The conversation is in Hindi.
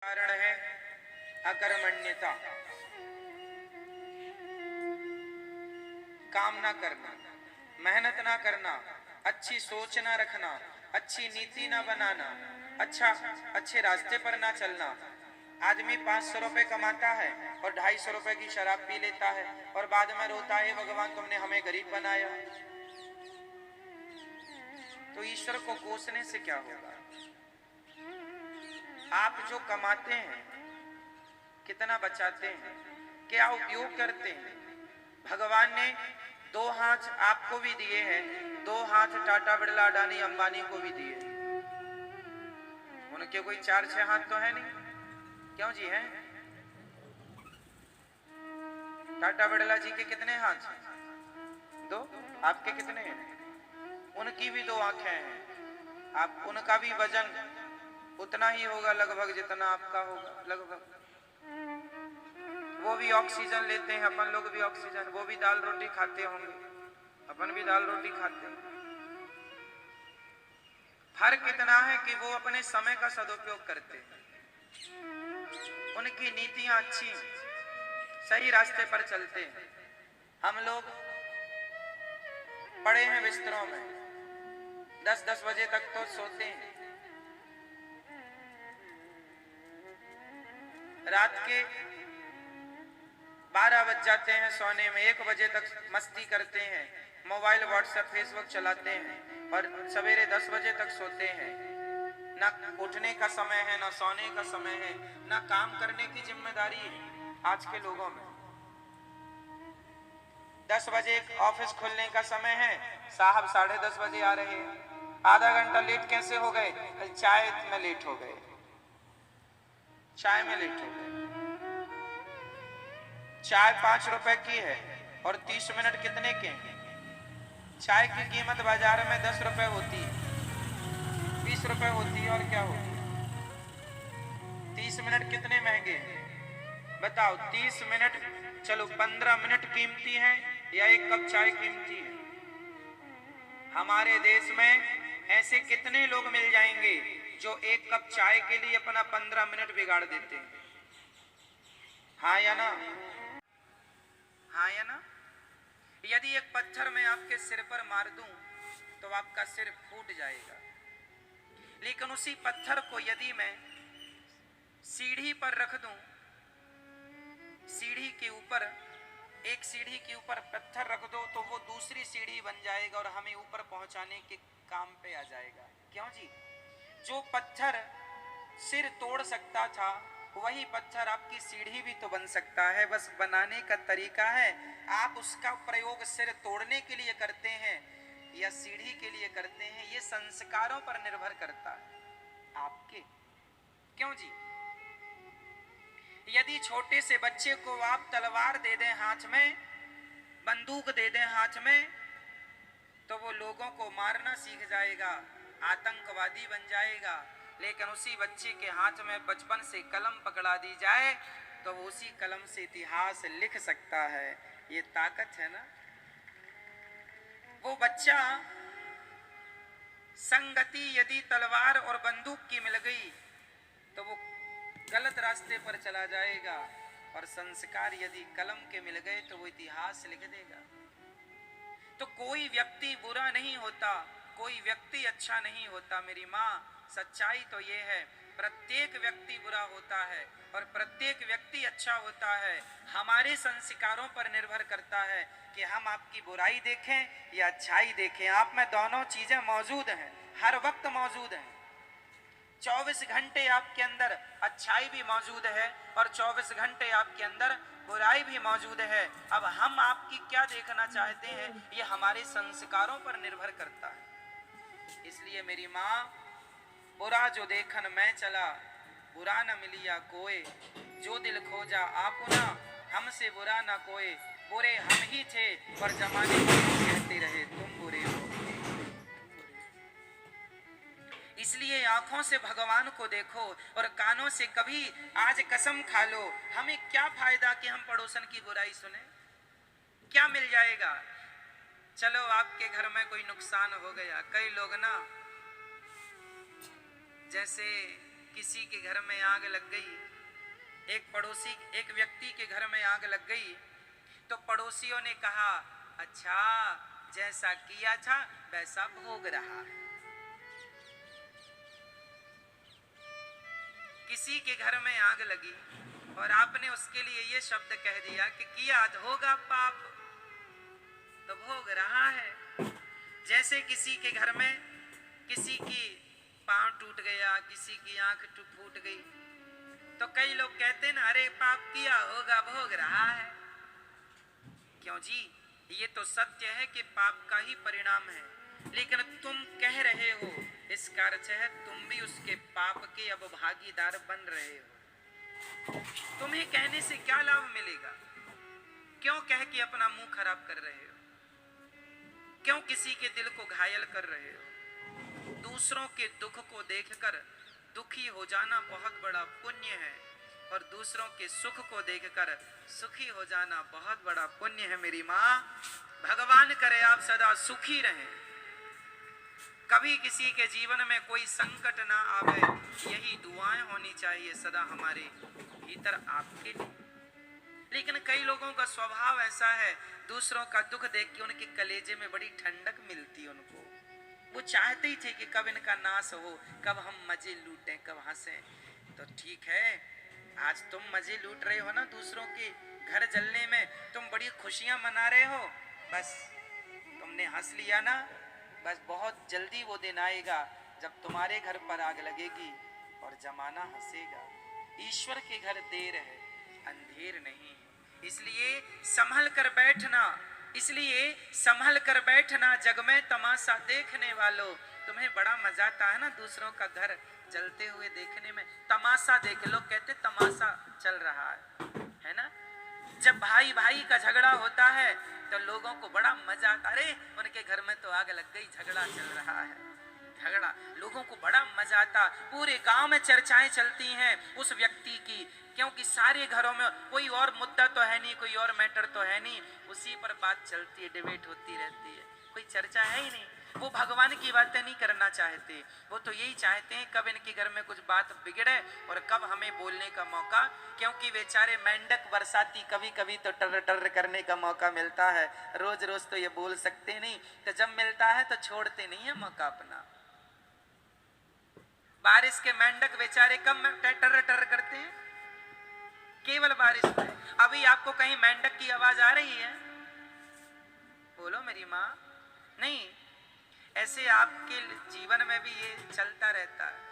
कारण है अकर्मण्यता, काम ना करना, मेहनत ना करना, अच्छी सोच ना रखना, अच्छी नीति ना बनाना, अच्छे रास्ते पर ना चलना। आदमी 500 रुपए कमाता है और 250 रुपए की शराब पी लेता है और बाद में रोता है, भगवान तुमने हमें गरीब बनाया। तो ईश्वर को कोसने से क्या होगा? आप जो कमाते हैं, कितना बचाते हैं, क्या उपयोग करते हैं? भगवान ने 2 हाथ आपको भी दिए हैं, 2 हाथ टाटा बिरला अडानी अंबानी को भी दिए। उनके कोई 4-6 हाथ तो है नहीं, क्यों जी हैं? टाटा बिरला जी के कितने हाथ? 2। आपके कितने हैं? उनकी भी 2 आंखें हैं। आप उनका भी वजन उतना ही होगा लगभग जितना आपका होगा, लगभग। वो भी ऑक्सीजन लेते हैं, अपन लोग भी ऑक्सीजन। वो भी दाल रोटी खाते होंगे, अपन भी दाल रोटी खाते हैं। फर्क इतना है कि वो अपने समय का सदुपयोग करते हैं, उनकी नीतियां अच्छी, सही रास्ते पर चलते हैं। हम लोग पड़े हैं बिस्तरों में, 10-10 बजे तक तो सोते हैं, रात के 12 बज जाते हैं सोने में, 1 बजे तक मस्ती करते हैं, मोबाइल व्हाट्सएप फेसबुक चलाते हैं और सवेरे 10 बजे तक सोते हैं। ना उठने का समय है, ना सोने का समय है, ना काम करने की जिम्मेदारी है आज के लोगों में। 10 बजे ऑफिस खुलने का समय है, साहब 10:30 बजे आ रहे हैं। आधा घंटा लेट कैसे हो गए? चाय में लेट हो गए, चाय में लेट हो गए। चाय 5 रुपए की है और 30 मिनट कितने के हैं? चाय की कीमत बाजार में 10 रुपए होती है, 20 रुपए होती है, और क्या होती है? 30 मिनट कितने महंगे हैं बताओ? 30 मिनट, चलो 15 मिनट कीमती है या 1 कप चाय कीमती है? हमारे देश में ऐसे कितने लोग मिल जाएंगे जो 1 कप चाय के लिए अपना 15 मिनट बिगाड़ देते हैं? हाँ या ना? हाँ या ना? यदि एक पत्थर मैं आपके सिर पर मार दूं तो आपका सिर फूट जाएगा, लेकिन उसी पत्थर को यदि मैं सीढ़ी पर रख दूं, सीढ़ी के ऊपर, एक सीढ़ी के ऊपर पत्थर रख दो तो वो दूसरी सीढ़ी बन जाएगा और हमें ऊपर पहुंचाने के काम पे आ जाएगा। क्यों जी? जो पत्थर सिर तोड़ सकता था वही पत्थर आपकी सीढ़ी भी तो बन सकता है, बस बनाने का तरीका है। आप उसका प्रयोग सिर तोड़ने के लिए करते हैं या सीढ़ी के लिए करते हैं, ये संस्कारों पर निर्भर करता है आपके। क्यों जी? यदि छोटे से बच्चे को आप तलवार दे दें हाथ में, बंदूक दे दें हाथ में, तो वो लोगों को मारना सीख जाएगा, आतंकवादी बन जाएगा। लेकिन उसी बच्चे के हाथ में बचपन से कलम पकड़ा दी जाए तो वो उसी कलम से इतिहास लिख सकता है। ये ताकत है ना? वो बच्चा संगति यदि तलवार और बंदूक की मिल गई तो वो गलत रास्ते पर चला जाएगा, और संस्कार यदि कलम के मिल गए तो वो इतिहास लिख देगा। तो कोई व्यक्ति बुरा नहीं होता, कोई व्यक्ति अच्छा नहीं होता मेरी माँ। सच्चाई तो ये है, प्रत्येक व्यक्ति बुरा होता है और प्रत्येक व्यक्ति अच्छा होता है। हमारे संस्कारों पर निर्भर करता है कि हम आपकी बुराई देखें या अच्छाई देखें। आप में दोनों चीजें मौजूद हैं, हर वक्त मौजूद हैं। 24 घंटे आपके अंदर अच्छाई भी मौजूद है और 24 घंटे आपके अंदर बुराई भी मौजूद है। अब हम आपकी क्या देखना चाहते हैं ये हमारे संस्कारों पर निर्भर करता है। इसलिए मेरी माँ, बुरा जो देखन मैं चला, बुरा न मिलिया कोई, जो दिल खोजा आपुना, हमसे बुरा न कोई, बुरे हम ही थे पर जमाने कहते रहे तुम बुरे हो। इसलिए आंखों से भगवान को देखो और कानों से कभी आज कसम खा लो। हमें क्या फायदा कि हम पड़ोसन की बुराई सुने? क्या मिल जाएगा? चलो आपके घर में कोई नुकसान हो गया, कई लोग ना जैसे किसी के घर में आग लग गई, एक व्यक्ति के घर में आग लग गई, तो पड़ोसियों ने कहा अच्छा जैसा किया था वैसा भोग रहा है। किसी के घर में आग लगी और आपने उसके लिए ये शब्द कह दिया कि किया होगा पाप तो भोग रहा है। जैसे किसी के घर में किसी की पांव टूट गया, किसी की आंख फूट गई, तो कई लोग कहते ना अरे पाप किया होगा भोग रहा है। क्यों जी, ये तो सत्य है कि पाप का ही परिणाम है, लेकिन तुम कह रहे हो इसका अर्थ है तुम भी उसके पाप के अब भागीदार बन रहे हो। तुम्हें कहने से क्या लाभ मिलेगा? क्यों कह के अपना मुंह खराब कर रहे हो? क्यों किसी के दिल को घायल कर रहे हो? दूसरों के दुख को देखकर दुखी हो जाना बहुत बड़ा पुण्य है और दूसरों के सुख को देखकर सुखी हो जाना बहुत बड़ा पुण्य है। मेरी माँ, भगवान करे आप सदा सुखी रहें, कभी किसी के जीवन में कोई संकट ना आवे, यही दुआएं होनी चाहिए सदा हमारे भीतर आपके लिए। लेकिन कई लोगों का स्वभाव ऐसा है, दूसरों का दुख देख के उनके कलेजे में बड़ी ठंडक मिलती है उनको। वो चाहते ही थे कि कब इनका नाश हो, कब हम मजे लूटें, कब हंसें। तो ठीक है, आज तुम मजे लूट रहे हो ना दूसरों के घर जलने में, तुम बड़ी खुशियां मना रहे हो, बस तुमने हंस लिया ना, बस बहुत जल्दी वो दिन आएगा जब तुम्हारे घर पर आग लगेगी और जमाना हंसेगा। ईश्वर के घर देर है, अंधेर नहीं। इसलिए संभल कर बैठना, इसलिए संभल कर बैठना, जग में तमाशा देखने वालों। तुम्हें बड़ा मजा आता है ना दूसरों का घर जलते हुए देखने में, तमाशा देख, लोग कहते तमाशा चल रहा है ना। जब भाई भाई का झगड़ा होता है तो लोगों को बड़ा मजा आता, अरे उनके घर में तो आग लग गई, झगड़ा चल रहा है, झगड़ा, लोगों को बड़ा मजा आता। पूरे गांव में चर्चाएं चलती हैं उस व्यक्ति की, क्योंकि सारे घरों में कोई और मुद्दा तो है नहीं, कोई और मैटर तो है नहीं, उसी पर बात चलती है, डिबेट होती रहती है, कोई चर्चा है ही नहीं। वो भगवान की बातें नहीं करना चाहते, वो तो यही चाहते हैं कब इनके घर में कुछ बात बिगड़े और कब हमें बोलने का मौका, क्योंकि बेचारे मेंढक बरसाती कभी कभी तो टर टर करने का मौका मिलता है, रोज रोज तो ये बोल सकते नहीं, तो जब मिलता है तो छोड़ते नहीं है मौका अपना। बारिश के मेंढक बेचारे कब टर टर करते हैं, केवल बारिश में। अभी आपको कहीं मेंढक की आवाज आ रही है? बोलो मेरी माँ, नहीं। ऐसे आपके जीवन में भी ये चलता रहता है।